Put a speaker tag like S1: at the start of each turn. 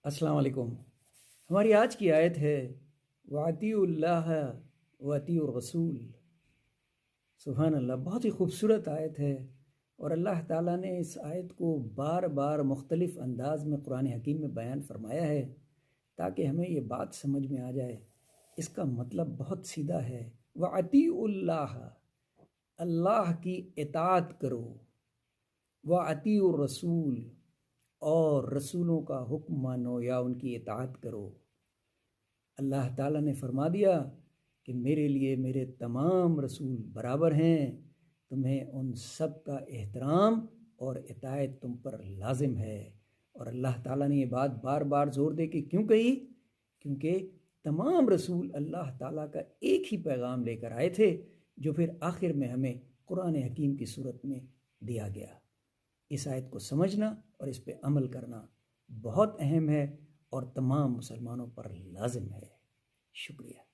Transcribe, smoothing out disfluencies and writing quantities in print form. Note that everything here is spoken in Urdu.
S1: السلام علیکم۔ ہماری آج کی آیت ہے وَأَطِیعُوا اللَّهَ وَأَطِیعُوا الرَّسُولَ۔ سبحان اللہ، بہت ہی خوبصورت آیت ہے، اور اللہ تعالیٰ نے اس آیت کو بار بار مختلف انداز میں قرآن حکیم میں بیان فرمایا ہے تاکہ ہمیں یہ بات سمجھ میں آ جائے۔ اس کا مطلب بہت سیدھا ہے، وَأَطِیعُوا اللَّهَ، اللہ کی اطاعت کرو، وَأَطِیعُوا الرَّسُولَ، اور رسولوں کا حکم مانو یا ان کی اطاعت کرو۔ اللہ تعالیٰ نے فرما دیا کہ میرے لیے میرے تمام رسول برابر ہیں، تمہیں ان سب کا احترام اور اطاعت تم پر لازم ہے۔ اور اللہ تعالیٰ نے یہ بات بار بار زور دے کے کیوں کہی؟ کیونکہ تمام رسول اللہ تعالیٰ کا ایک ہی پیغام لے کر آئے تھے، جو پھر آخر میں ہمیں قرآن حکیم کی صورت میں دیا گیا۔ اس آیت کو سمجھنا اور اس پہ عمل کرنا بہت اہم ہے اور تمام مسلمانوں پر لازم ہے۔ شکریہ۔